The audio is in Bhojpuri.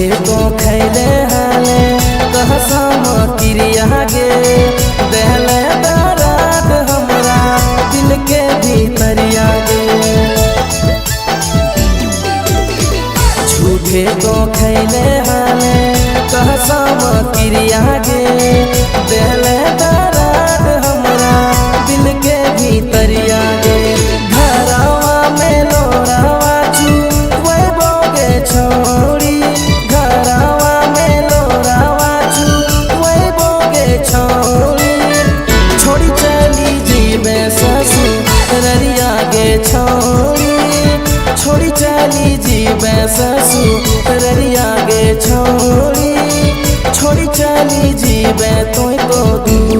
झूठे को खैले हाले कहसम क्रिया गे दहले दराद हमरा दिल के भीतरिया गे। झूठे को खैले हाले कहसम क्रिया गे दहले दराद हमरा दिल के भीतरिया गे। घरवा में लोरावा चुवे बोगे छोड़ी घरवा में लोरावा चुवे बोगे छोड़ी छोड़ी चली जीवे ससुररिया गे छोड़ी छोड़ी चली जीवे ससुररिया गे छोड़ी छोड़ी चली जीवे तो दूर।